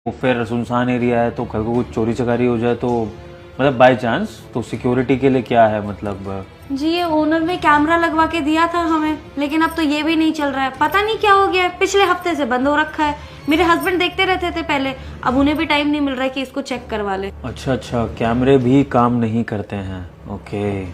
वो फिर सुनसान एरिया है तो कल को कुछ चोरी चकारी हो जाए तो मतलब बाय चांस तो सिक्योरिटी के लिए क्या है मतलब। जी ये ओनर ने कैमरा लगवा के दिया था हमें, लेकिन अब तो ये भी नहीं चल रहा है। पता नहीं क्या हो गया है, पिछले हफ्ते से बंद हो रखा है। मेरे हस्बैंड देखते रहते थे पहले, अब उन्हें भी टाइम नहीं मिल रहा है कि इसको चेक करवा ले। अच्छा अच्छा, कैमरे भी काम नहीं करते हैं। ओके।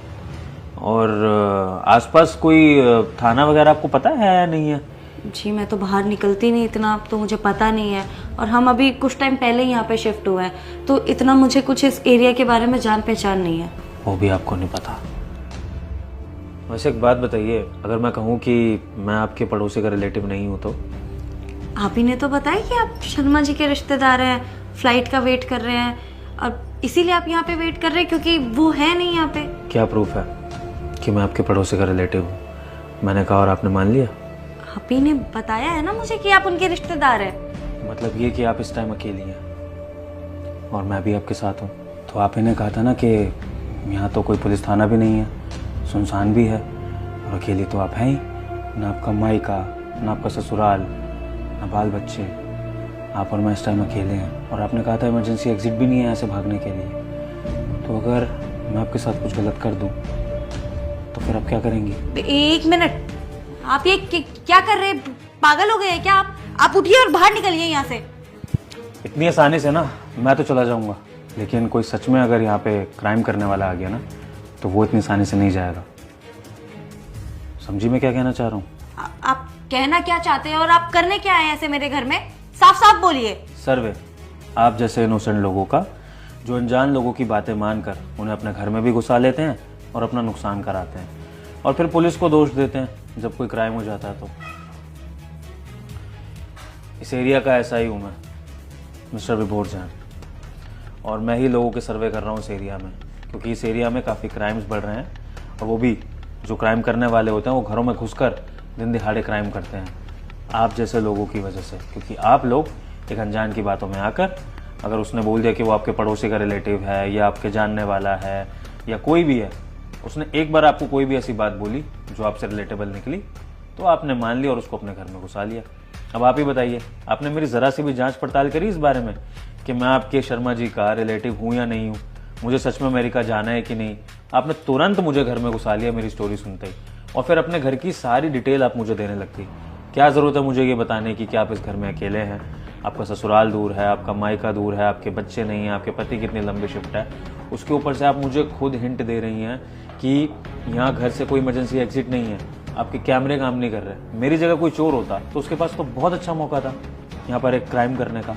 और आसपास कोई थाना वगैरह आपको पता है या नहीं है? जी मैं तो बाहर निकलती नहीं इतना, तो मुझे पता नहीं है। और हम अभी कुछ टाइम पहले ही यहाँ पे शिफ्ट हुए हैं, तो इतना मुझे कुछ इस एरिया के बारे में जान पहचान नहीं है। वो भी आपको नहीं पता? वैसे एक बात बताइए, अगर मैं कहूँ कि मैं आपके पड़ोसी का रिलेटिव नहीं हूँ तो? आप ही ने तो बताया कि आप शर्मा जी के रिश्तेदार हैं, फ्लाइट का वेट कर रहे हैं, और इसीलिए आप यहाँ पे वेट कर रहे हैं क्योंकि वो है नहीं यहाँ पे। क्या प्रूफ है कि मैं आपके पड़ोसी का रिलेटिव हूँ? मैंने कहा और आपने मान लिया? आप ही ने बताया है ना मुझे कि आप उनके रिश्तेदार हैं। मतलब ये कि आप इस टाइम अकेली हैं और मैं भी आपके साथ हूँ। तो आप ही ने कहा था ना कि यहाँ तो कोई पुलिस थाना भी नहीं है, सुनसान भी है, और अकेली तो आप हैं ही। ना आपका मायका, ना आपका ससुराल, ना बाल बच्चे। आप और मैं इस टाइम अकेले हैं, और आपने कहा था इमरजेंसी एग्जिट भी नहीं है यहाँ से भागने के लिए। तो अगर मैं आपके साथ कुछ गलत कर दूँ तो फिर आप क्या करेंगी? एक मिनट, आप ये क्या कर रहे हैं? पागल हो गए हैं क्या आप उठिए और बाहर निकलिए यहाँ से। इतनी आसानी से ना मैं तो चला जाऊंगा, लेकिन कोई सच में अगर यहाँ पे क्राइम करने वाला आ गया ना तो वो इतनी आसानी से नहीं जाएगा। समझी मैं क्या कहना चाह रहा हूँ? आप कहना क्या चाहते हैं और आप करने क्या आए ऐसे मेरे घर में? साफ साफ बोलिए। सर्वे आप जैसे इनोसेंट लोगों का, जो अनजान लोगों की बातें मानकर उन्हें अपने घर में भी घुसा लेते हैं और अपना नुकसान कराते हैं, और फिर पुलिस को दोष देते हैं जब कोई क्राइम हो जाता है। तो इस एरिया का ऐसा ही हूँ मैं, मिस्टर विभोर जैन, और मैं ही लोगों के सर्वे कर रहा हूँ इस एरिया में, क्योंकि इस एरिया में काफ़ी क्राइम्स बढ़ रहे हैं, और वो भी जो क्राइम करने वाले होते हैं वो घरों में घुसकर दिन दिहाड़े क्राइम करते हैं आप जैसे लोगों की वजह से। क्योंकि आप लोग एक अनजान की बातों में आकर, अगर उसने बोल दिया कि वो आपके पड़ोसी का रिलेटिव है या आपके जानने वाला है या कोई भी है, उसने एक बार आपको कोई भी ऐसी बात बोली जो आपसे रिलेटेबल निकली, तो आपने मान लिया और उसको अपने घर में घुसा लिया। अब आप ही बताइए, आपने मेरी ज़रा सी भी जांच पड़ताल करी इस बारे में कि मैं आपके शर्मा जी का रिलेटिव हूँ या नहीं हूँ, मुझे सच में अमेरिका जाना है कि नहीं? आपने तुरंत मुझे घर में घुसा लिया मेरी स्टोरी सुनते ही, और फिर अपने घर की सारी डिटेल आप मुझे देने लगती। क्या ज़रूरत है मुझे ये बताने की कि आप इस घर में अकेले हैं, आपका ससुराल दूर है, आपका मायका दूर है, आपके बच्चे नहीं हैं, आपके पति कितनी लंबी शिफ्ट है, उसके ऊपर से आप मुझे खुद हिंट दे रही हैं कि यहाँ घर से कोई इमरजेंसी एग्जिट नहीं है, आपके कैमरे काम नहीं कर रहे। मेरी जगह कोई चोर होता तो उसके पास तो बहुत अच्छा मौका था यहाँ पर एक क्राइम करने का।